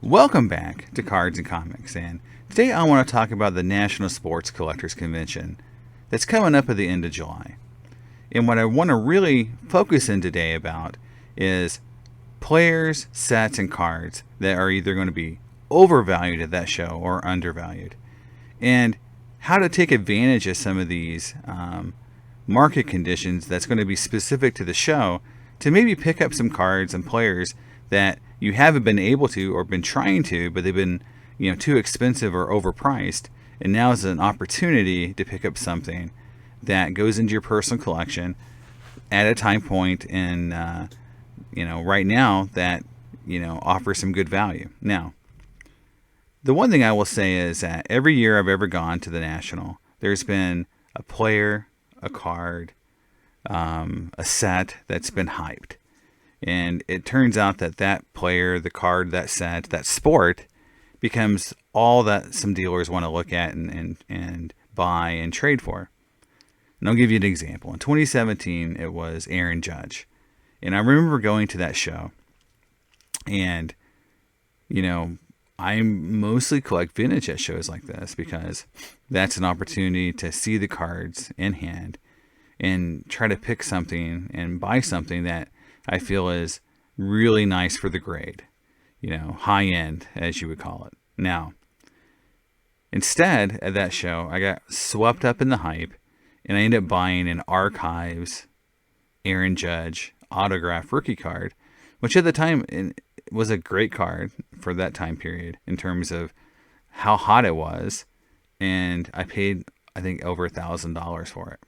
Welcome back to Cards and Comics, and today I want to talk about the National Sports Collectors Convention that's coming up at the end of July. And what I want to really focus in today about is players, sets, and cards that are either going to be overvalued at that show or undervalued, and how to take advantage of some of these market conditions that's going to be specific to the show to maybe pick up some cards and players that you haven't been able to or been trying to, but they've been too expensive or overpriced, and now is an opportunity to pick up something that goes into your personal collection at a time point in right now that offers some good value. Now, the one thing I will say is that every year I've ever gone to the National, there's been a player, a card, a set that's been hyped. And it turns out that that player, the card, that set, that sport becomes all that some dealers want to look at and buy and trade for. And I'll give you an example. In 2017, it was Aaron Judge. And I remember going to that show. And, I mostly collect vintage at shows like this because that's an opportunity to see the cards in hand and try to pick something and buy something that I feel is really nice for the grade, high end, as you would call it. Now, instead at that show, I got swept up in the hype and I ended up buying an Archives Aaron Judge autograph rookie card, which at the time was a great card for that time period in terms of how hot it was. And I paid, I think, over $1,000 for it.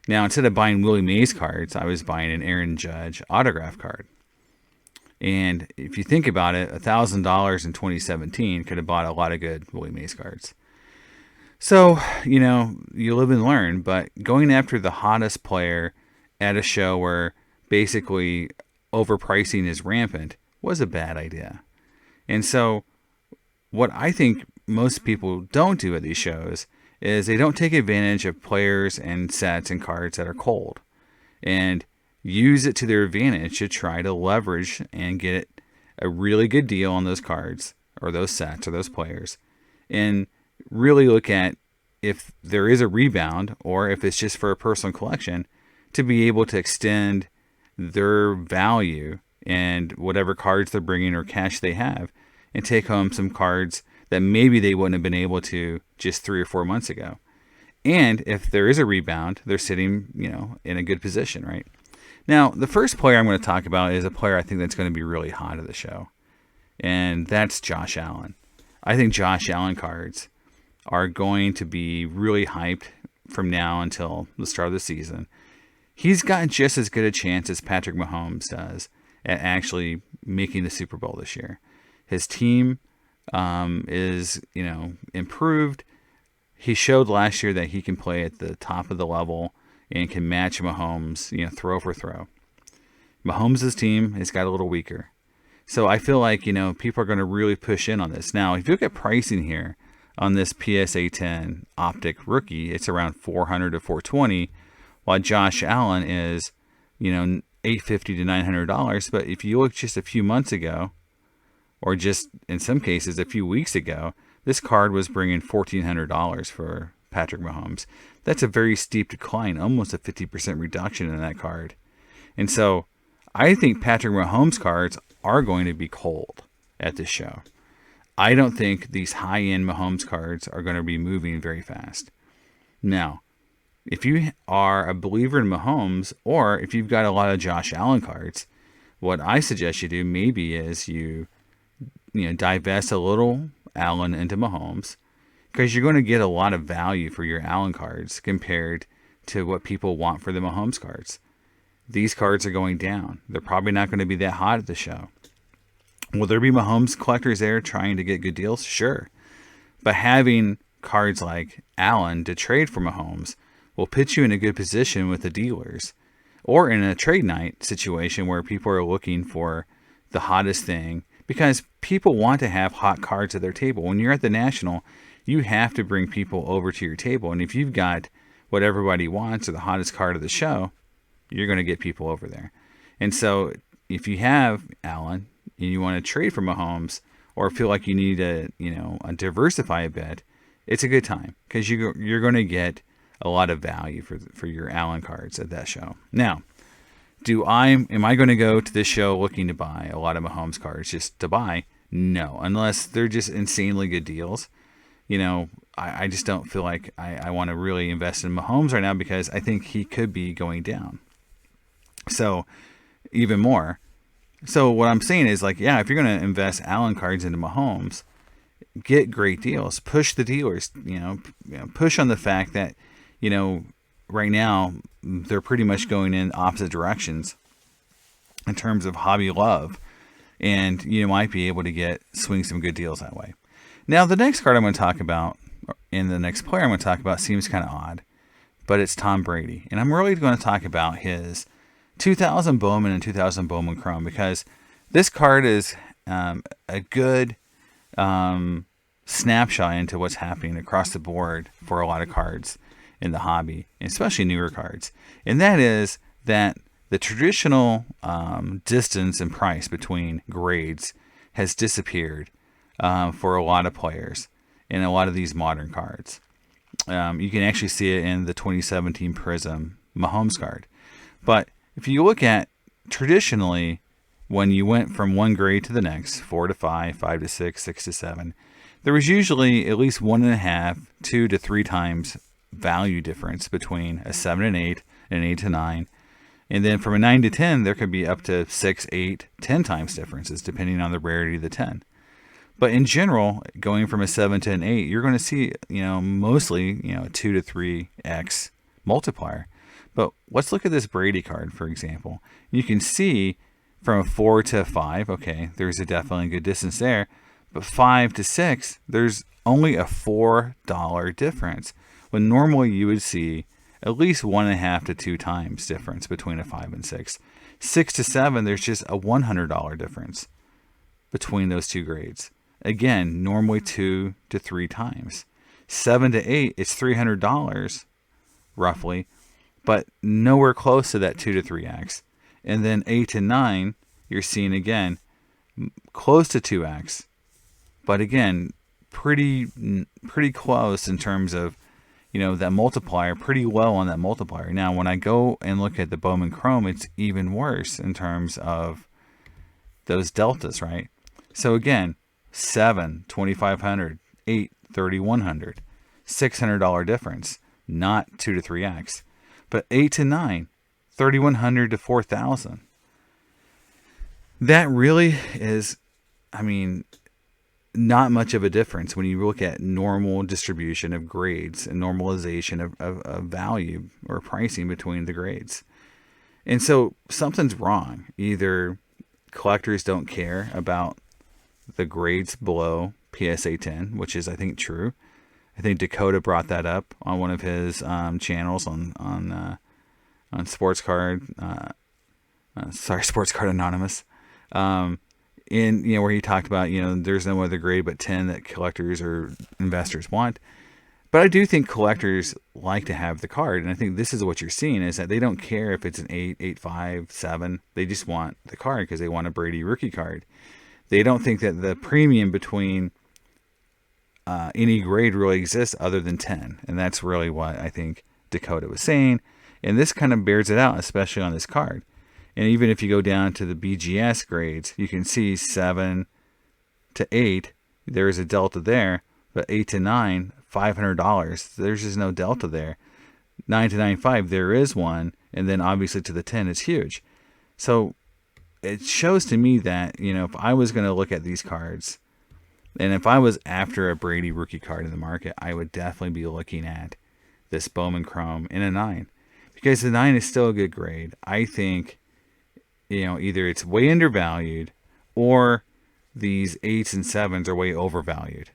Now, instead of buying Willie Mays cards, I was buying an Aaron Judge autograph card. And if you think about it, $1,000 in 2017 could have bought a lot of good Willie Mays cards. So, you live and learn, but going after the hottest player at a show where basically overpricing is rampant was a bad idea. And so what I think most people don't do at these shows is they don't take advantage of players and sets and cards that are cold and use it to their advantage to try to leverage and get a really good deal on those cards or those sets or those players, and really look at if there is a rebound or if it's just for a personal collection to be able to extend their value and whatever cards they're bringing or cash they have and take home some cards that maybe they wouldn't have been able to just 3 or 4 months ago. And if there is a rebound, they're sitting, in a good position, right? Now, the first player I'm going to talk about is a player I think that's going to be really hot at the show. And that's Josh Allen. I think Josh Allen cards are going to be really hyped from now until the start of the season. He's got just as good a chance as Patrick Mahomes does at actually making the Super Bowl this year. His team is, improved. He showed last year that he can play at the top of the level and can match Mahomes, throw for throw. Mahomes' team has got a little weaker. So I feel like, people are going to really push in on this. Now, if you look at pricing here on this PSA 10 Optic rookie, it's around $400 to $420, while Josh Allen is, $850 to $900. But if you look just a few months ago, or just in some cases a few weeks ago, this card was bringing $1,400 for Patrick Mahomes. That's a very steep decline, almost a 50% reduction in that card. And so I think Patrick Mahomes cards are going to be cold at this show. I don't think these high-end Mahomes cards are going to be moving very fast. Now, if you are a believer in Mahomes, or if you've got a lot of Josh Allen cards, what I suggest you do maybe is you divest a little Allen into Mahomes, because you're going to get a lot of value for your Allen cards compared to what people want for the Mahomes cards. These cards are going down. They're probably not going to be that hot at the show. Will there be Mahomes collectors there trying to get good deals? Sure. But having cards like Allen to trade for Mahomes will put you in a good position with the dealers, or in a trade night situation where people are looking for the hottest thing, because people want to have hot cards at their table. When you're at the National, you have to bring people over to your table. And if you've got what everybody wants or the hottest card of the show, you're going to get people over there. And so if you have Allen and you want to trade for Mahomes, or feel like you need to, diversify a bit, it's a good time because you're going to get a lot of value for your Allen cards at that show. Now, am I going to go to this show looking to buy a lot of Mahomes cards just to buy? No, unless they're just insanely good deals. I just don't feel like I want to really invest in Mahomes right now because I think he could be going down. So even more. So what I'm saying is, like, yeah, if you're going to invest Allen cards into Mahomes, get great deals. Push the dealers, push on the fact that, right now they're pretty much going in opposite directions in terms of hobby love. And you might be able to swing some good deals that way. Now, the next card I'm going to talk about, and the next player I'm going to talk about seems kind of odd, but it's Tom Brady. And I'm really going to talk about his 2000 Bowman and 2000 Bowman Chrome because this card is a good snapshot into what's happening across the board for a lot of cards in the hobby, especially newer cards. And that is that the traditional distance and price between grades has disappeared for a lot of players in a lot of these modern cards. You can actually see it in the 2017 Prism Mahomes card. But if you look at traditionally, when you went from one grade to the next, 4 to 5, 5 to 6, 6 to 7, there was usually at least 1.5, 2 to 3 times value difference between a 7 and 8 and an 8 to 9. And then from a 9 to 10, there could be up to 6, 8, 10 times differences, depending on the rarity of the 10. But in general, going from a 7 to an 8, you're going to see, mostly, 2 to 3x multiplier. But let's look at this Brady card, for example. You can see from a 4 to a 5, okay, there's a definitely good distance there. But 5 to 6, there's only a $4 difference. When normally you would see at least 1.5 to 2 times difference between a 5 and 6. 6 to 7, there's just a $100 difference between those two grades. Again, normally 2 to 3 times. 7 to 8, it's $300 roughly, but nowhere close to that 2 to 3x. And then 8 to 9, you're seeing again close to 2x, but again pretty close in terms of that multiplier, pretty low on that multiplier. Now, when I go and look at the Bowman Chrome, it's even worse in terms of those deltas, right? So again, 7, 2,500, 8, 3,100, $600 difference, not 2 to 3x. But 8 to 9, 3,100 to 4,000. That really is, not much of a difference when you look at normal distribution of grades and normalization of value or pricing between the grades. And so something's wrong. Either collectors don't care about the grades below PSA 10, which is, I think, true. I think Dakota brought that up on one of his channels on Sports Card. Sports Card Anonymous. Where he talked about, there's no other grade but 10 that collectors or investors want. But I do think collectors like to have the card. And I think this is what you're seeing is that they don't care if it's an 8, 8.5, 7. They just want the card because they want a Brady rookie card. They don't think that the premium between any grade really exists other than 10. And that's really what I think Dakota was saying. And this kind of bears it out, especially on this card. And even if you go down to the BGS grades, you can see 7 to 8, there is a delta there. But 8 to 9, $500, there's just no delta there. 9 to 9.5, there is one. And then obviously to the 10, it's huge. So it shows to me that, if I was going to look at these cards, and if I was after a Brady rookie card in the market, I would definitely be looking at this Bowman Chrome in a 9. Because the 9 is still a good grade. I think, either it's way undervalued or these 8s and 7s are way overvalued.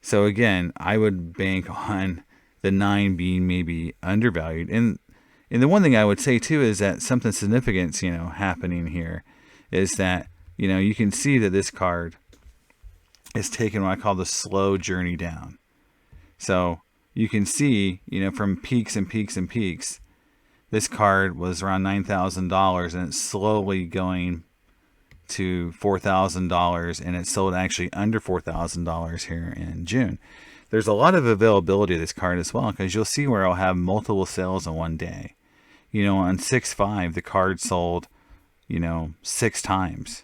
So again, I would bank on the 9 being maybe undervalued. And the one thing I would say too is that something significant, happening here is that, you can see that this card is taking what I call the slow journey down. So you can see, from peaks and peaks and peaks, this card was around $9,000 and it's slowly going to $4,000, and it sold actually under $4,000 here in June. There's a lot of availability of this card as well, because you'll see where I'll have multiple sales in one day. On 6/5, the card sold, 6 times.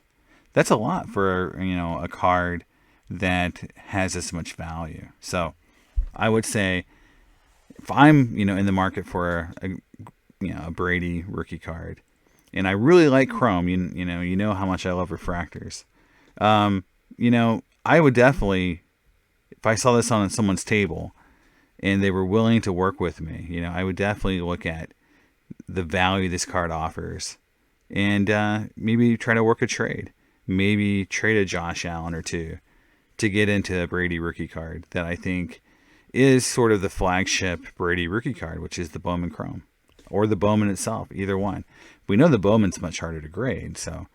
That's a lot for, a card that has this much value. So I would say if I'm, in the market for a Brady rookie card, and I really like Chrome, you know how much I love refractors. I would definitely, if I saw this on someone's table and they were willing to work with me, I would definitely look at the value this card offers and maybe try to work a trade. Maybe trade a Josh Allen or two to get into a Brady rookie card that I think is sort of the flagship Brady rookie card, which is the Bowman Chrome or the Bowman itself, either one. We know the Bowman's much harder to grade. So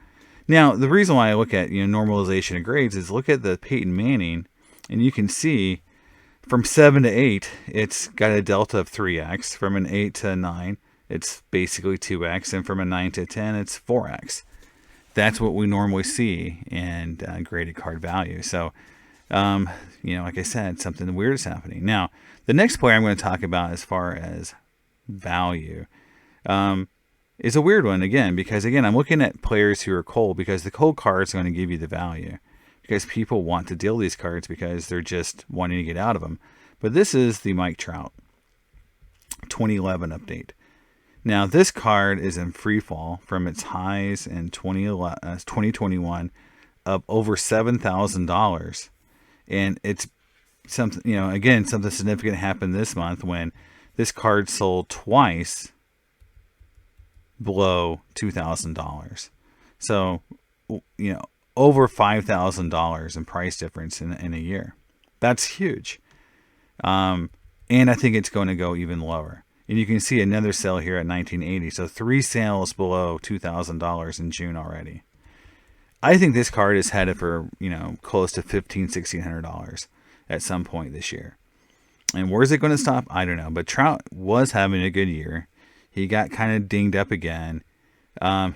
now the reason why I look at normalization of grades is look at the Peyton Manning, and you can see from 7 to 8, it's got a delta of 3x. From an 8 to a 9, it's basically 2x, and from a 9 to a 10, it's 4x. That's what we normally see in graded card value. So, like I said, something weird is happening. Now, the next player I'm going to talk about as far as value is a weird one, again, because, again, I'm looking at players who are cold, because the cold card is going to give you the value, because people want to deal these cards because they're just wanting to get out of them. But this is the Mike Trout 2011 update. Now, this card is in free fall from its highs in 2021 of over $7,000. And it's something, again, something significant happened this month when this card sold twice below $2,000. So, over $5,000 in price difference in a year. That's huge. And I think it's going to go even lower. And you can see another sale here at $1,980. So 3 sales below $2,000 in June already. I think this card is headed for, close to $1,500, $1,600 at some point this year. And where's it going to stop? I don't know. But Trout was having a good year. He got kind of dinged up again.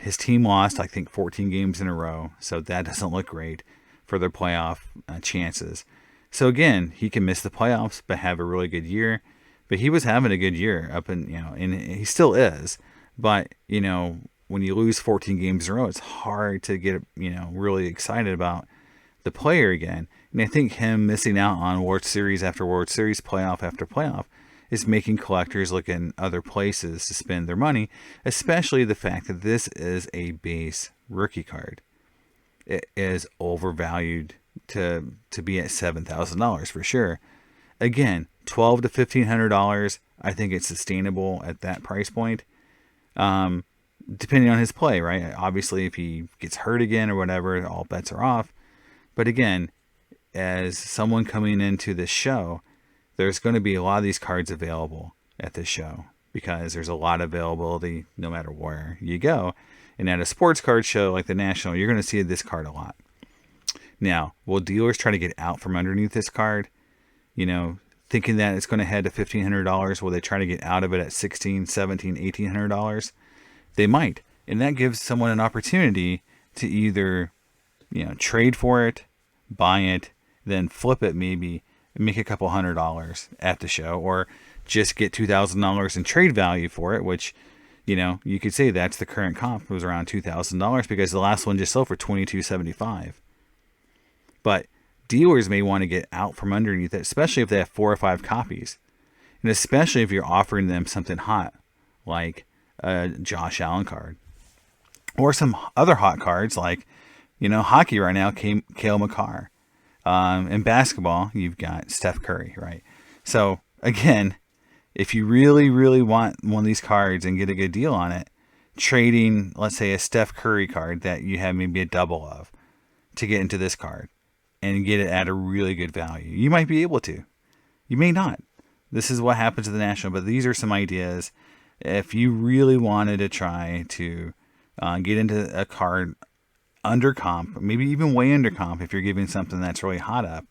His team lost, I think, 14 games in a row. So that doesn't look great for their playoff chances. So again, he can miss the playoffs, but have a really good year. But he was having a good year and he still is. But, when you lose 14 games in a row, it's hard to get, really excited about the player again. And I think him missing out on World Series after World Series, playoff after playoff, is making collectors look in other places to spend their money, especially the fact that this is a base rookie card. It is overvalued to be at $7,000 for sure. Again, $1,200 to $1,500. I think it's sustainable at that price point, depending on his play, right? Obviously, if he gets hurt again or whatever, all bets are off. But again, as someone coming into this show, there's going to be a lot of these cards available at this show because there's a lot of availability no matter where you go. And at a sports card show like the National, you're going to see this card a lot. Now, will dealers try to get out from underneath this card? Thinking that it's going to head to $1,500, will they try to get out of it at $1,600, $1,700, $1,800? They might. And that gives someone an opportunity to either, trade for it, buy it, then flip it maybe, and make a couple $100 at the show, or just get $2,000 in trade value for it, which, you could say that's the current comp. It was around $2,000 because the last one just sold for $2,275. But dealers may want to get out from underneath it, especially if they have 4 or 5 copies. And especially if you're offering them something hot, like a Josh Allen card. Or some other hot cards like, hockey right now, Cale Makar. In basketball, you've got Steph Curry, right? So, again, if you really, really want one of these cards and get a good deal on it, trading, let's say, a Steph Curry card that you have maybe a double of to get into this card and get it at a really good value. You might be able to. You may not. This is what happens to the National, but these are some ideas. If you really wanted to try to get into a card under comp, maybe even way under comp if you're giving something that's really hot up,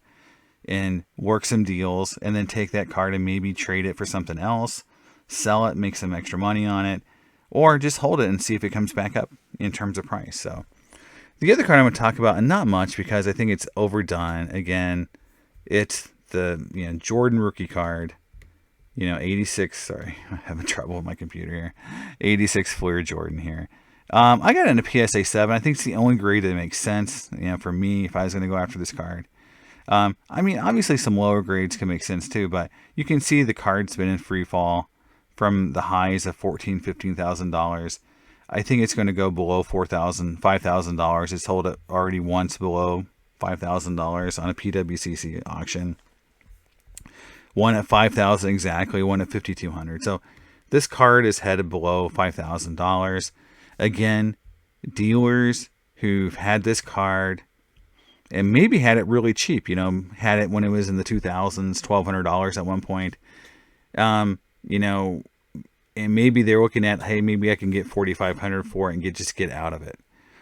and work some deals and then take that card and maybe trade it for something else, sell it, make some extra money on it, or just hold it and see if it comes back up in terms of price. So The other card I'm going to talk about, and not much because I think it's overdone. Again, it's the Jordan rookie card. 86. Sorry, I'm having trouble with my computer here. 86 Fleer Jordan here. I got it in a PSA 7. I think it's the only grade that makes sense, for me if I was going to go after this card. Obviously some lower grades can make sense too, but you can see the card's been in free fall from the highs of $14,000, $15,000. I think it's going to go below $4,000, $5,000. It's sold it already once below $5,000 on a PWCC auction. One at $5,000 exactly, one at $5,200. So this card is headed below $5,000. Again, dealers who've had this card and maybe had it really cheap, had it when it was in the 2000s, $1,200 at one point, and maybe they're looking at, hey, maybe I can get $4,500 for it and just get out of it.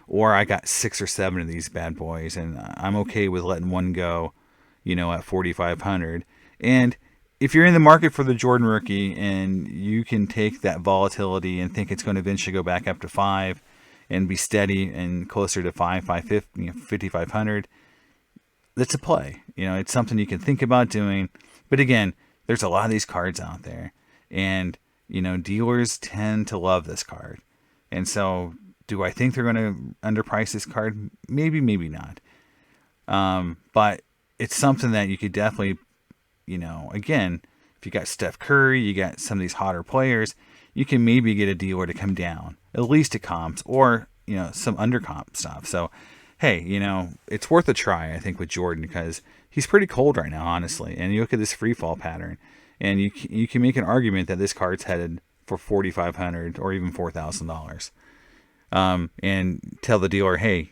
Or I got 6 or 7 of these bad boys and I'm okay with letting one go, at $4,500. And if you're in the market for the Jordan rookie and you can take that volatility and think it's going to eventually go back up to 5 and be steady and closer to 5,500, that's a play. It's something you can think about doing. But again, there's a lot of these cards out there, and dealers tend to love this card. And so, do I think they're going to underprice this card? Maybe, maybe not. But it's something that you could definitely, again, if you got Steph Curry, you got some of these hotter players, you can maybe get a dealer to come down, at least to comps or, some under comp stuff. So, hey, it's worth a try, I think, with Jordan because he's pretty cold right now, honestly. And you look at this free fall pattern, and you can make an argument that this card's headed for $4,500 or even $4,000. And tell the dealer, hey,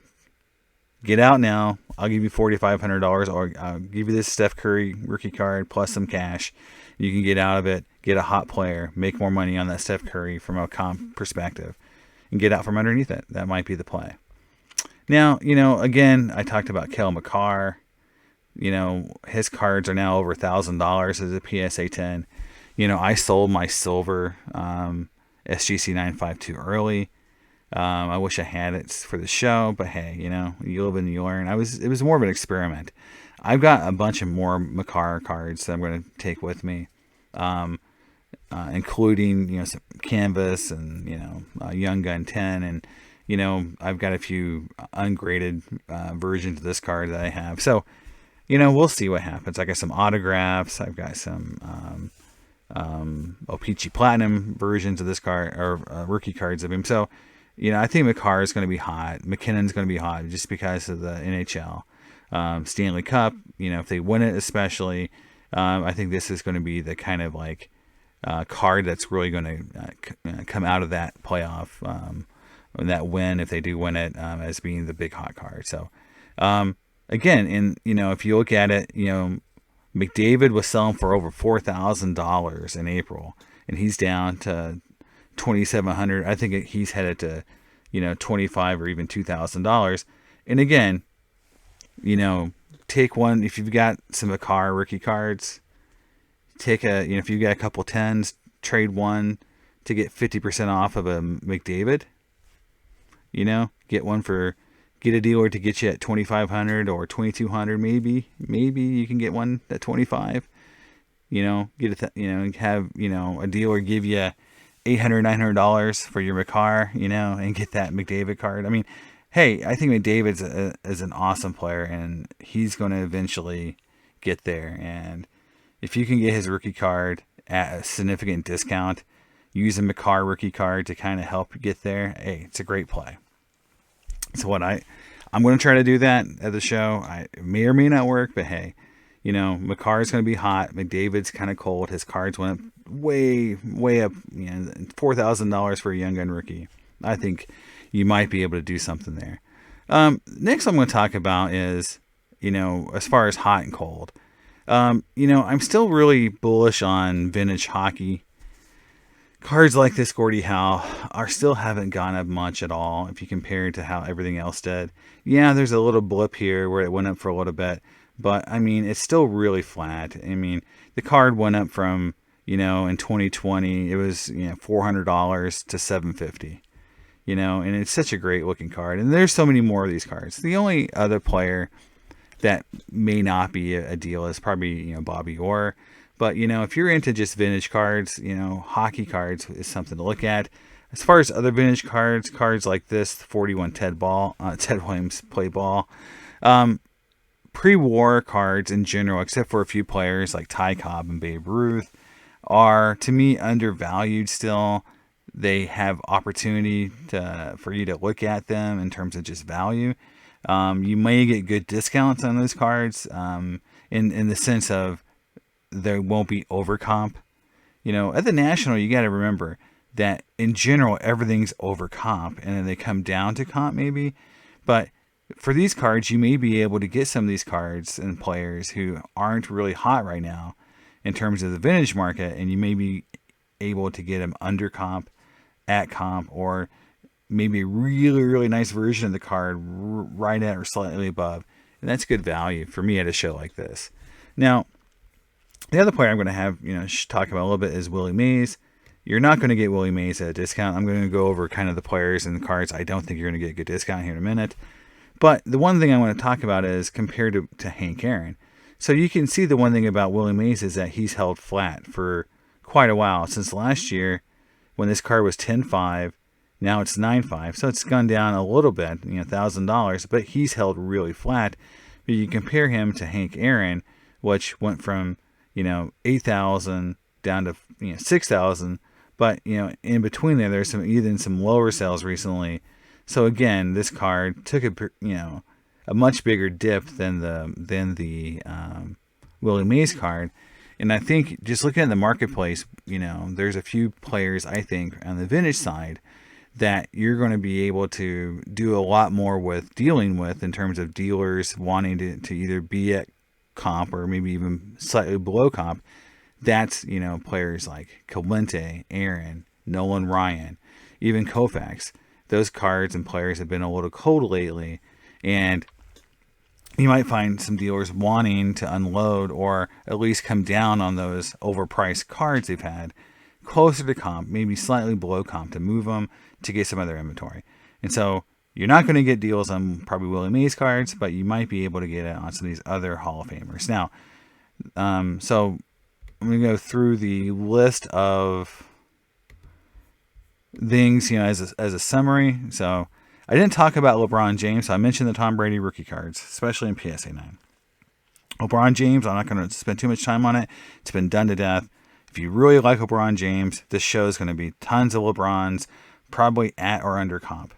get out now. I'll give you $4,500, or I'll give you this Steph Curry rookie card plus some cash. You can get out of it, get a hot player, make more money on that Steph Curry from a comp perspective, and get out from underneath it. That might be the play. Now, again, I talked about Kel McCarr. His cards are now over $1,000 as a PSA 10. I sold my silver SGC 952 early. I wish I had it for the show, but hey, you live and you learn. It was more of an experiment. I've got a bunch of more McCarr cards that I'm going to take with me, including some Canvas and Young Gun 10, and I've got a few ungraded versions of this card that I have. So we'll see what happens. I got some autographs. I've got some O-Pee-Chee Platinum versions of this card, or rookie cards of him. So I think McCarr is going to be hot. McKinnon's going to be hot just because of the NHL. Stanley Cup, if they win it especially, I think this is going to be the kind of like card that's really going to come out of that playoff, that win, if they do win it, as being the big hot card. So, again, if you look at it, McDavid was selling for over $4,000 in April, and he's down to $2,700. I think he's headed to, $25 or even $2,000. And again, take one, if you've got some McCarr rookie cards, take if you've got a couple 10s, trade one to get 50% off of a McDavid. Get a dealer to get you at $2,500 or $2,200, maybe you can get one at $25. Have a dealer give you $800, $900 for your McCarr, and get that McDavid card. I mean, hey, I think McDavid's is an awesome player, and he's going to eventually get there. And if you can get his rookie card at a significant discount, use a McCarr rookie card to kind of help get there, hey, it's a great play. So I'm going to try to do that at the show. It may or may not work, but hey, McCarr's going to be hot. McDavid's kind of cold. His cards went up way, way up, $4,000 for a Young Gun rookie. I think you might be able to do something there. Next I'm going to talk about is, as far as hot and cold. I'm still really bullish on vintage hockey. Cards like this Gordie Howe still haven't gone up much at all if you compare it to how everything else did. Yeah, there's a little blip here where it went up for a little bit, but it's still really flat. The card went up from, in 2020, it was $400 to $750. and it's such a great looking card. And there's so many more of these cards. The only other player that may not be a deal is probably, Bobby Orr. But, if you're into just vintage cards, hockey cards is something to look at. As far as other vintage cards like this, 41 Ted Williams play ball, pre-war cards in general, except for a few players like Ty Cobb and Babe Ruth, are, to me, undervalued still. They have opportunity for you to look at them in terms of just value. You may get good discounts on those cards in the sense of there won't be overcomp. At the National, you got to remember that in general, everything's overcomp, and then they come down to comp maybe. But for these cards, you may be able to get some of these cards and players who aren't really hot right now in terms of the vintage market, and you may be able to get them under comp, at comp, or maybe a really, really nice version of the card right at or slightly above. And that's good value for me at a show like this. Now, the other player I'm going to have, talk about a little bit is Willie Mays. You're not going to get Willie Mays at a discount. I'm going to go over kind of the players and the cards I don't think you're going to get a good discount here in a minute. But the one thing I want to talk about is compared to Hank Aaron. So you can see the one thing about Willie Mays is that he's held flat for quite a while. Since last year, when this card was 10.5, now it's 9.5. So it's gone down a little bit, $1,000, but he's held really flat. But you compare him to Hank Aaron, which went from 8,000 down to 6,000, but in between there's some lower sales recently. So again, this card took a much bigger dip than the Willie Mays card. And I think just looking at the marketplace, there's a few players I think on the vintage side that you're going to be able to do a lot more with dealing with in terms of dealers wanting to either be at comp or maybe even slightly below comp. That's players like Clemente, Aaron, Nolan Ryan, even Koufax. Those cards and players have been a little cold lately, and you might find some dealers wanting to unload or at least come down on those overpriced cards they've had closer to comp, maybe slightly below comp, to move them to get some other inventory. And so you're not going to get deals on probably Willie Mays cards, but you might be able to get it on some of these other Hall of Famers. Now, so I'm going to go through the list of things, as a summary. So I didn't talk about LeBron James. So I mentioned the Tom Brady rookie cards, especially in PSA 9. LeBron James, I'm not going to spend too much time on it. It's been done to death. If you really like LeBron James, this show is going to be tons of LeBrons, probably at or under comp,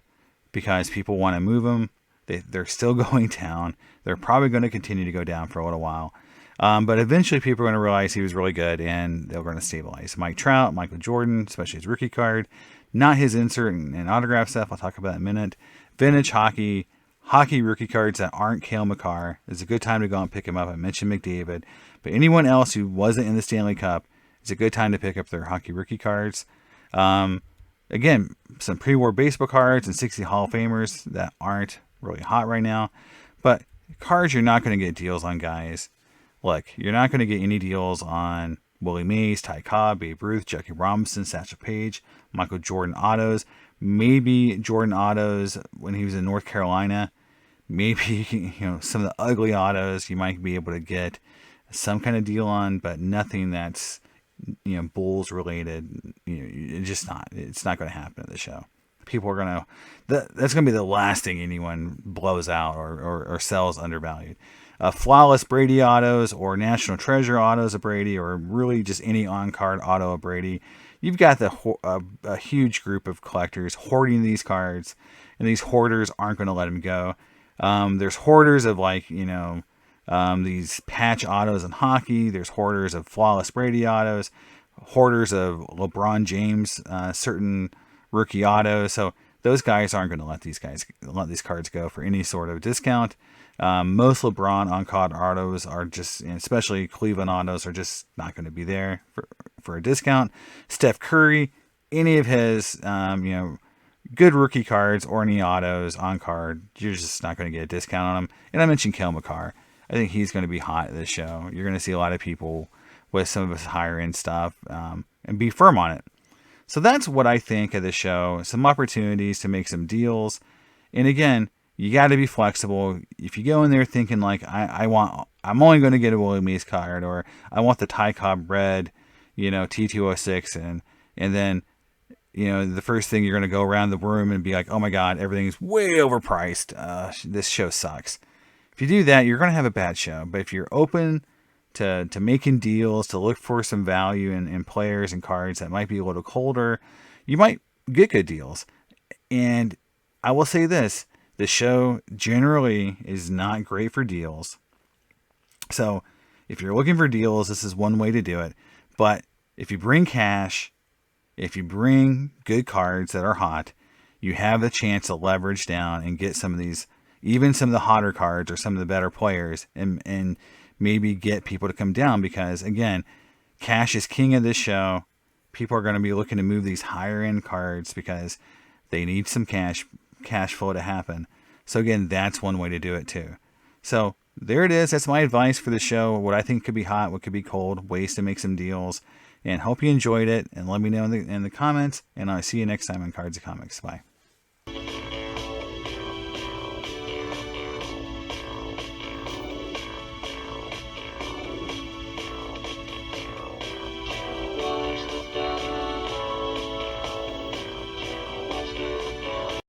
because people want to move them. They're still going down. They're probably going to continue to go down for a little while. But eventually people are going to realize he was really good, and they're going to stabilize. Mike Trout, Michael Jordan, especially his rookie card. Not his insert and autograph stuff. I'll talk about that in a minute. Vintage hockey rookie cards that aren't Cale Makar. It's a good time to go and pick him up. I mentioned McDavid. But anyone else who wasn't in the Stanley Cup, it's a good time to pick up their hockey rookie cards. Again, some pre-war baseball cards and 60 Hall of Famers that aren't really hot right now. But cards you're not going to get deals on, guys. Look, you're not going to get any deals on Willie Mays, Ty Cobb, Babe Ruth, Jackie Robinson, Satchel Paige, Michael Jordan autos. Maybe Jordan autos when he was in North Carolina. Maybe, some of the ugly autos you might be able to get some kind of deal on, but nothing that's, Bulls related. It's not going to happen at the show. People are going to, that's going to be the last thing anyone blows out or sells undervalued. Flawless Brady autos or National Treasure autos of Brady, or really just any on-card auto of Brady. You've got a huge group of collectors hoarding these cards, and these hoarders aren't going to let them go. There's hoarders of these patch autos in hockey. There's hoarders of Flawless Brady autos, hoarders of LeBron James certain rookie autos. So those guys aren't going to let these cards go for any sort of discount. Most LeBron on-card autos are just, especially Cleveland autos, are just not going to be there for a discount. Steph Curry, any of his, good rookie cards or any autos on card, you're just not going to get a discount on them. And I mentioned Cale Makar. I think he's going to be hot at this show. You're going to see a lot of people with some of his higher end stuff and be firm on it. So that's what I think of the show. Some opportunities to make some deals. And again, you got to be flexible. If you go in there thinking like, I'm only going to get a Willie Mays card, or I want the Ty Cobb Red, T206, and then, the first thing you're going to go around the room and be like, oh my God, everything's way overpriced. This show sucks. If you do that, you're going to have a bad show. But if you're open to making deals, to look for some value in players and cards that might be a little colder, you might get good deals. And I will say this, the show generally is not great for deals. So if you're looking for deals, this is one way to do it. But if you bring cash, if you bring good cards that are hot, you have a chance to leverage down and get some of these, even some of the hotter cards or some of the better players, and maybe get people to come down, because again, cash is king of this show. People are going to be looking to move these higher end cards because they need some cash flow to happen. So again, that's one way to do it too. So there it is. That's my advice for the show. What I think could be hot, what could be cold, ways to make some deals. And hope you enjoyed it. And let me know in the comments. And I'll see you next time on Cards and Comics. Bye.